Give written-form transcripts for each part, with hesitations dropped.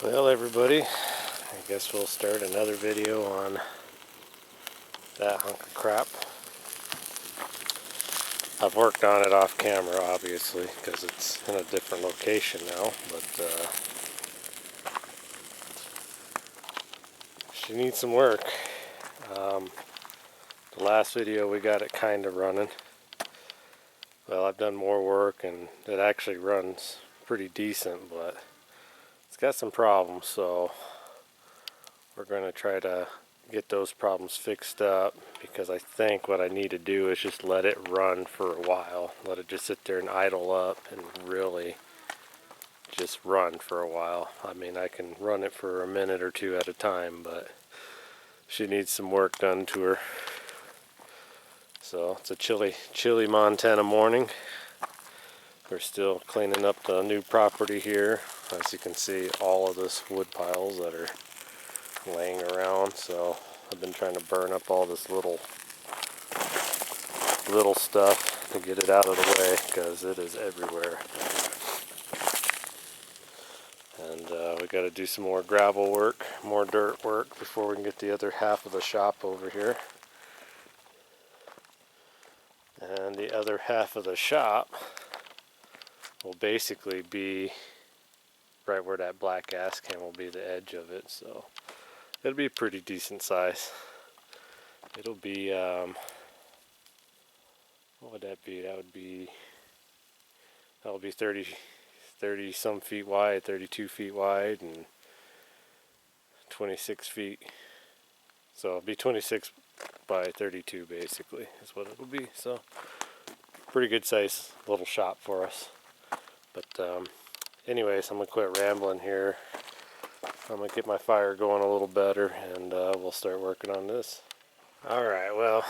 Well, everybody, I guess we'll start another video on that hunk of crap. I've worked on it off camera, obviously, because it's in a different location now, but she needs some work. The last video we got it kind of running. Well, I've done more work and it actually runs pretty decent, but it's got some problems, so we're going to try to get those problems fixed up, because I think what I need to do is just let it run for a while. Let it just sit there and idle up and really just run for a while. I mean, I can run it for a minute or two at a time, but she needs some work done to her. So it's a chilly Montana morning. We're still cleaning up the new property here. As you can see, all of this wood piles that are laying around. So I've been trying to burn up all this little stuff to get it out of the way, because it is everywhere. And we got to do some more gravel work, more dirt work, before we can get the other half of the shop over here. And the other half of the shop will basically be right where that black gas can will be, the edge of it. So it'll be a pretty decent size. It'll be, what would that be? That would be 30 some feet wide, 32 feet wide, and 26 feet. So it'll be 26 by 32 basically is what it'll be. So pretty good size little shop for us. But anyways, I'm gonna quit rambling here. I'm gonna get my fire going a little better, and we'll start working on this. Alright, well,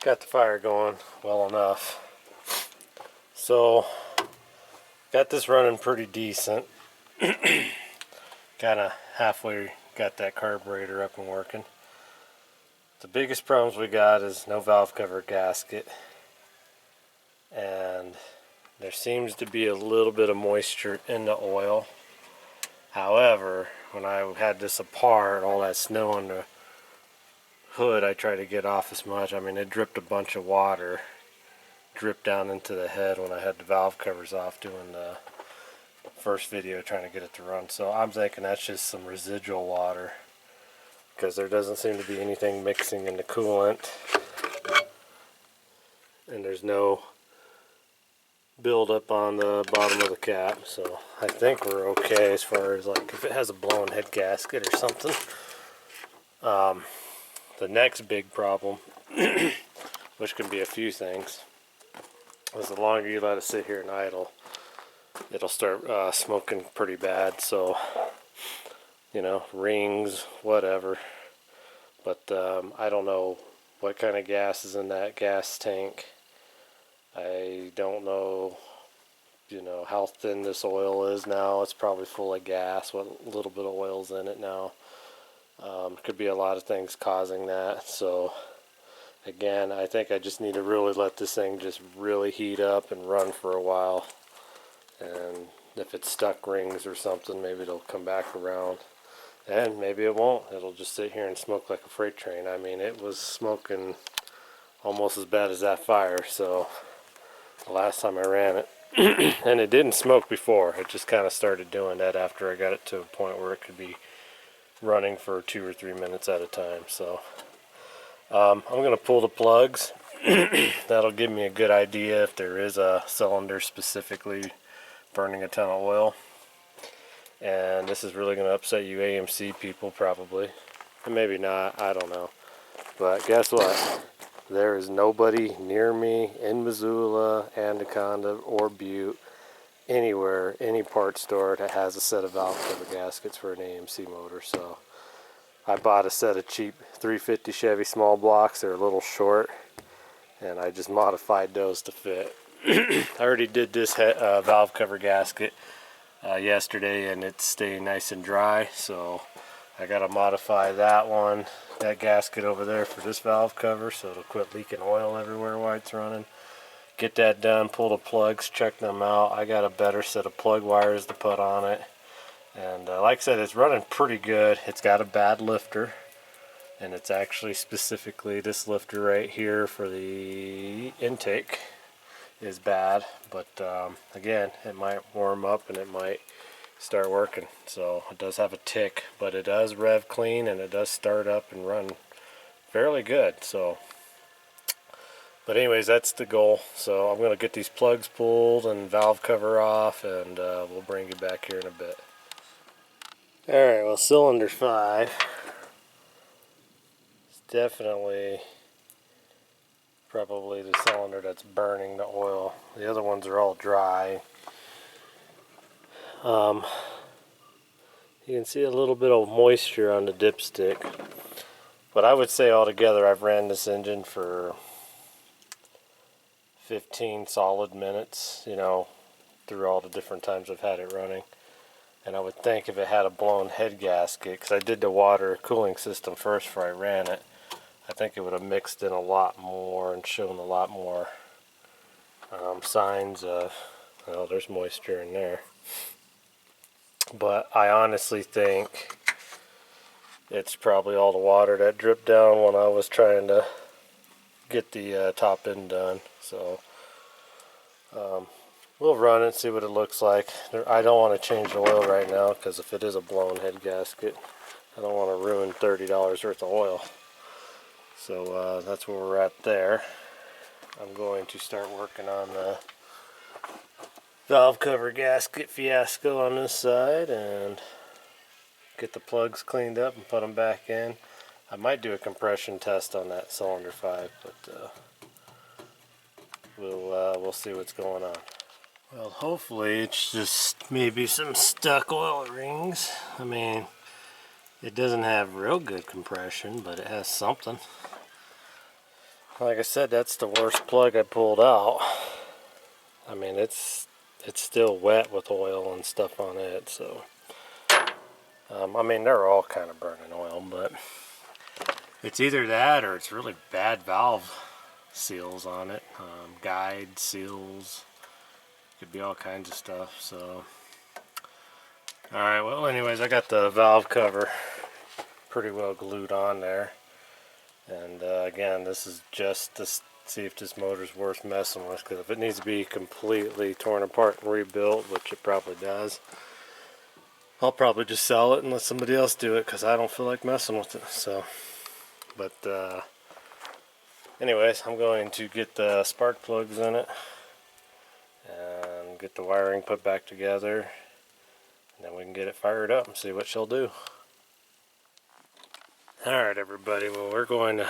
got the fire going well enough. So got this running pretty decent. Kinda halfway got that carburetor up and working. The biggest problems we got is no valve cover gasket, and there seems to be a little bit of moisture in the oil. However, when I had this apart, all that snow on the hood, I tried to get off as much. I mean, it dripped a bunch of water, dripped down into the head when I had the valve covers off doing the first video trying to get it to run. So I'm thinking that's just some residual water, because there doesn't seem to be anything mixing in the coolant, and there's no build up on the bottom of the cap. So I think we're okay as far as, like, if it has a blown head gasket or something. The next big problem, which can be a few things, is the longer you let it sit here and idle, it'll start smoking pretty bad. So, you know, rings, whatever. But I don't know what kind of gas is in that gas tank. I don't know, you know, how thin this oil is now. It's probably full of gas. What little bit of oil's in it now. Could be a lot of things causing that. So again, I think I just need to really let this thing just really heat up and run for a while. And if it's stuck rings or something, maybe it'll come back around. And maybe it won't. It'll just sit here and smoke like a freight train. I mean, it was smoking almost as bad as that fire. So the last time I ran it, and it didn't smoke before. It just kind of started doing that after I got it to a point where it could be running for 2 or 3 minutes at a time. So I'm going to pull the plugs. That'll give me a good idea if there is a cylinder specifically burning a ton of oil. And this is really going to upset you AMC people probably, and maybe not, I don't know. But guess what? There is nobody near me in Missoula, Anaconda, or Butte, anywhere, any part store that has a set of valve cover gaskets for an AMC motor. So I bought a set of cheap 350 Chevy small blocks. They're a little short, and I just modified those to fit. I already did this valve cover gasket yesterday, and it's staying nice and dry, so I gotta modify that gasket over there for this valve cover, so it'll quit leaking oil everywhere while it's running. Get that done, pull the plugs, check them out. I got a better set of plug wires to put on it, And like I said, it's running pretty good. It's got a bad lifter, and it's actually specifically this lifter right here for the intake is bad. But again, it might warm up and it might start working. So it does have a tick, but it does rev clean and it does start up and run fairly good. So, but anyways, that's the goal. So I'm going to get these plugs pulled and valve cover off, and we'll bring you back here in a bit. Alright, well, cylinder 5 is definitely probably the cylinder that's burning the oil. The other ones are all dry. You can see a little bit of moisture on the dipstick. But I would say altogether I've ran this engine for 15 solid minutes, you know, through all the different times I've had it running. And I would think if it had a blown head gasket, because I did the water cooling system first before I ran it, I think it would have mixed in a lot more and shown a lot more signs of, well, there's moisture in there. But I honestly think it's probably all the water that dripped down when I was trying to get the top end done. So we'll run it and see what it looks like. I don't want to change the oil right now, because if it is a blown head gasket, I don't want to ruin $30 worth of oil. So that's where we're at there. I'm going to start working on the valve cover gasket fiasco on this side and get the plugs cleaned up and put them back in. I might do a compression test on that cylinder 5, but we'll see what's going on. Well, hopefully it's just maybe some stuck oil rings. I mean, it doesn't have real good compression, but it has something. Like I said, that's the worst plug I pulled out. I mean, it's still wet with oil and stuff on it, so I mean, they're all kind of burning oil, but it's either that or it's really bad valve seals on it, guide seals. Could be all kinds of stuff. So alright, well, anyways, I got the valve cover pretty well glued on there, and again, this is just to see if this motor's worth messing with, because if it needs to be completely torn apart and rebuilt, which it probably does, I'll probably just sell it and let somebody else do it, because I don't feel like messing with it. So, but anyways, I'm going to get the spark plugs in it and get the wiring put back together, and then we can get it fired up and see what she'll do. Alright everybody, well, we're going to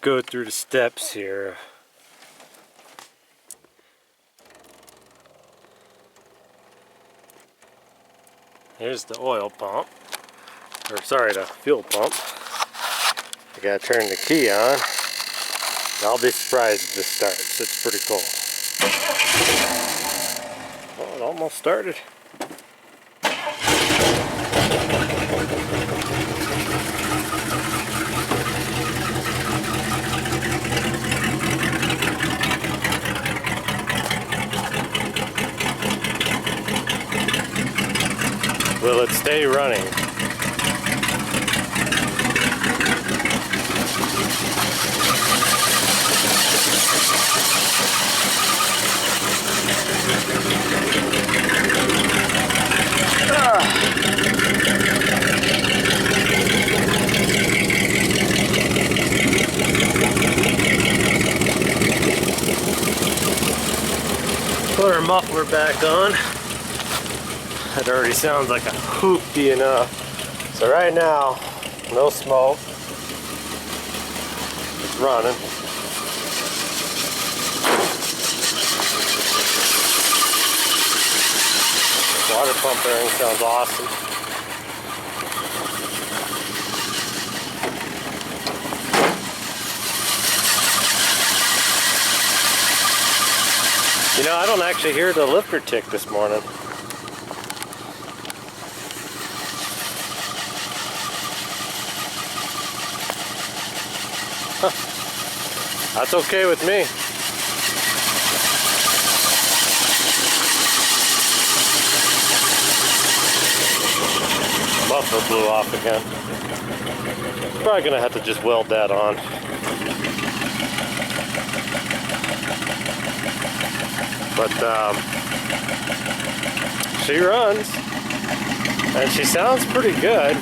go through the steps here. Here's the oil pump, or sorry, the fuel pump. I gotta turn the key on. I'll be surprised if this starts. It's pretty cool. Oh, it almost started. Will it stay running? Put our muffler back on. That already sounds like a hoopty enough. So right now, no smoke. It's running. Water pump bearing sounds awesome. You know, I don't actually hear the lifter tick this morning. Huh. That's okay with me. muffler blew off again. Probably gonna have to just weld that on. But she runs, and she sounds pretty good.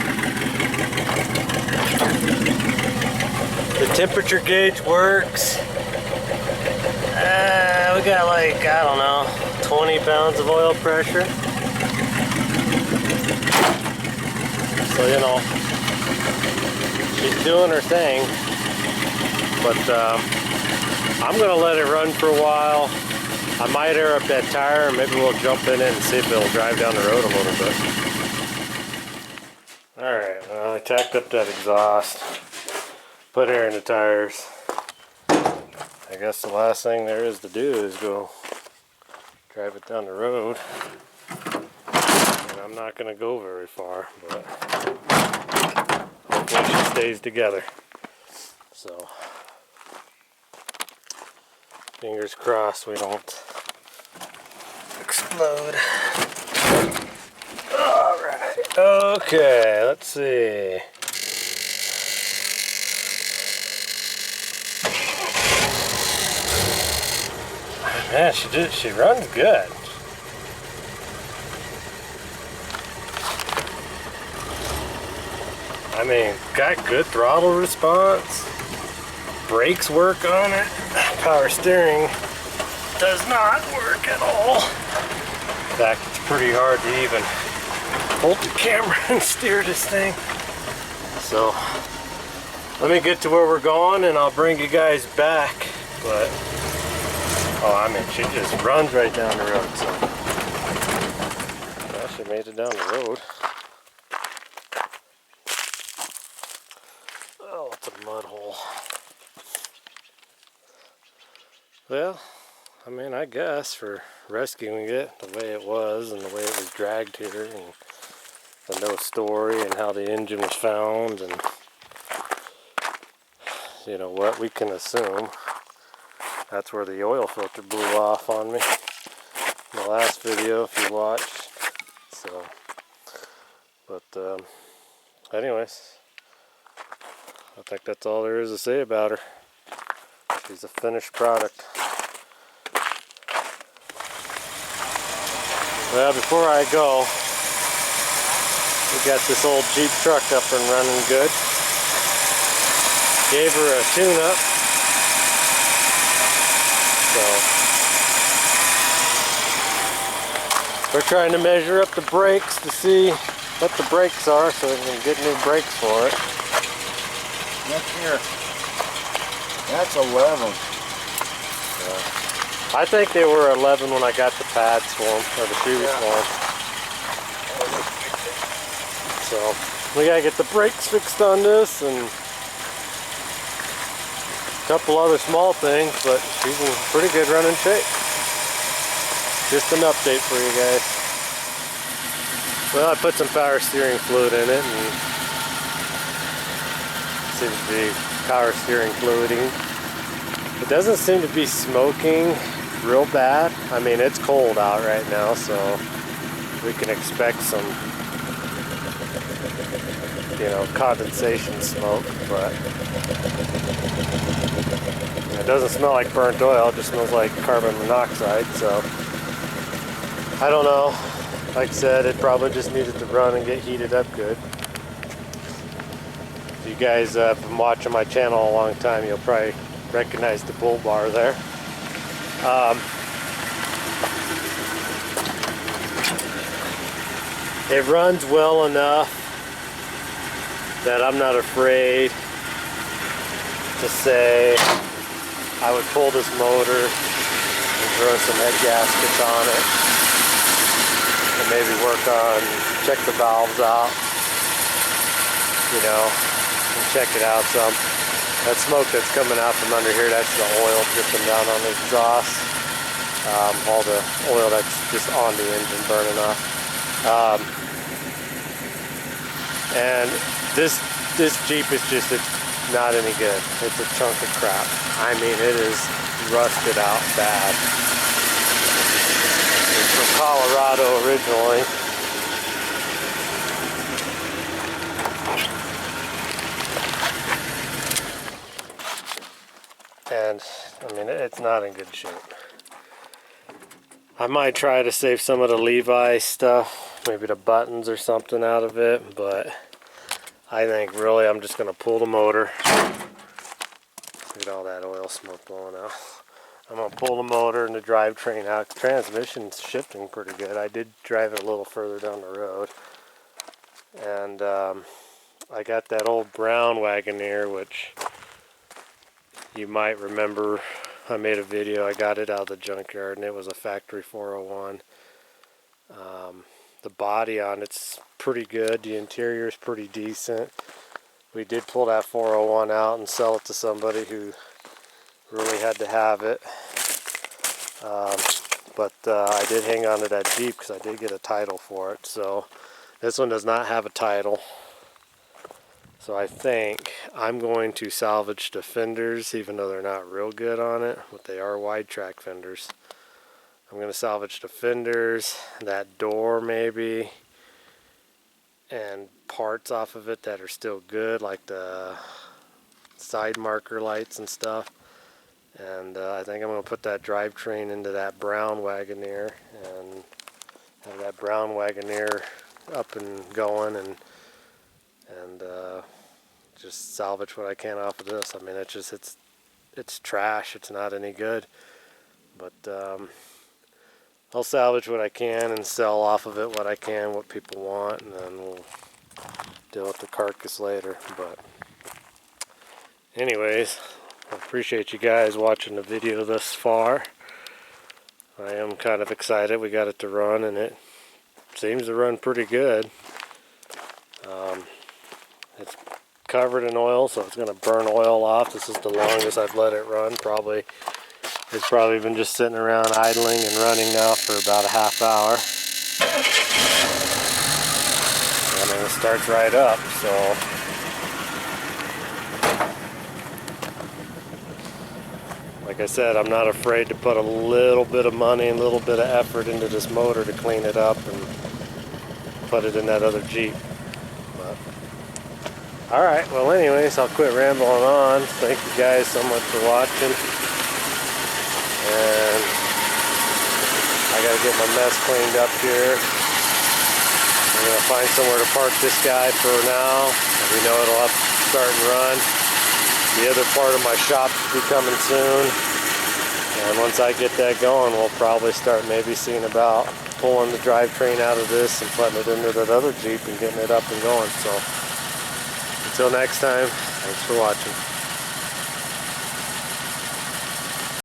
The temperature gauge works. We got like, I don't know, 20 pounds of oil pressure. So, you know, she's doing her thing. But I'm gonna let it run for a while. I might air up that tire, and maybe we'll jump in it and see if it'll drive down the road a little bit. Alright, well, I tacked up that exhaust, put air in the tires. I guess the last thing there is to do is go drive it down the road. And I'm not going to go very far, but hopefully she stays together. So, fingers crossed we don't explode. Alright, okay, let's see. Man, she runs good. I mean, got good throttle response. Brakes work on it. Power steering does not work at all. In fact, it's pretty hard to even hold the camera and steer this thing. So, let me get to where we're going and I'll bring you guys back. But oh, I mean, she just runs right down the road, so. Well, she made it down the road. Oh, it's a mud hole. Well, I mean, I guess for rescuing it the way it was and the way it was dragged here and the no story and how the engine was found and you know what, we can assume that's where the oil filter blew off on me in the last video if you watched. So, but anyways, I think that's all there is to say about her. She's a finished product. Well, before I go, we got this old Jeep truck up and running good. Gave her a tune-up. So, we're trying to measure up the brakes to see what the brakes are so we can get new brakes for it. Look here. That's 11. I think they were 11 when I got the pads for them, or the shoes for them. So, we gotta get the brakes fixed on this and a couple other small things, but she's in pretty good running shape. Just an update for you guys. Well, I put some power steering fluid in it and it seems to be power steering fluiding. It doesn't seem to be smoking real bad. I mean, it's cold out right now, so we can expect some, you know, condensation smoke, but it doesn't smell like burnt oil, it just smells like carbon monoxide, so I don't know. Like I said, it probably just needed to run and get heated up good. If you guys have been watching my channel a long time, you'll probably recognize the bull bar there. It runs well enough that I'm not afraid to say I would pull this motor and throw some head gaskets on it and maybe work on, check the valves out, you know, and check it out some. That smoke that's coming out from under here, that's the oil dripping down on the exhaust. All the oil that's just on the engine burning off. And this Jeep is just not any good. It's a chunk of crap. I mean, it is rusted out bad. It's from Colorado originally. mean, it's not in good shape. I might try to save some of the Levi stuff, maybe the buttons or something out of it, but I think really I'm just going to pull the motor. Look at all that oil smoke blowing out. I'm going to pull the motor and the drivetrain out. The transmission's shifting pretty good. I did drive it a little further down the road. And I got that old brown Wagoneer, which you might remember. I made a video. I got it out of the junkyard, and it was a factory 401. The body on it's pretty good. The interior is pretty decent. We did pull that 401 out and sell it to somebody who really had to have it. But I did hang on to that Jeep because I did get a title for it. So this one does not have a title. So I think I'm going to salvage the fenders, even though they're not real good on it, but they are wide track fenders. I'm going to salvage the fenders, that door maybe, and parts off of it that are still good, like the side marker lights and stuff. And I think I'm going to put that drivetrain into that brown Wagoneer and have that brown Wagoneer up and going, and just salvage what I can off of this. I mean, it's trash. It's not any good, but I'll salvage what I can and sell off of it what I can, what people want, and then we'll deal with the carcass later. But anyways, I appreciate you guys watching the video thus far. I am kind of excited. We got it to run, and it seems to run pretty good. It's covered in oil, so it's going to burn oil off. This is the longest I've let it run. It's probably been just sitting around idling and running now for about a half hour. And then it starts right up, so like I said, I'm not afraid to put a little bit of money and a little bit of effort into this motor to clean it up and put it in that other Jeep. Alright, well anyways, I'll quit rambling on. Thank you guys so much for watching. And I gotta get my mess cleaned up here. I'm gonna find somewhere to park this guy for now. We know it'll have to start and run. The other part of my shop will be coming soon. And once I get that going, we'll probably start maybe seeing about pulling the drivetrain out of this and putting it into that other Jeep and getting it up and going. So until next time, thanks for watching.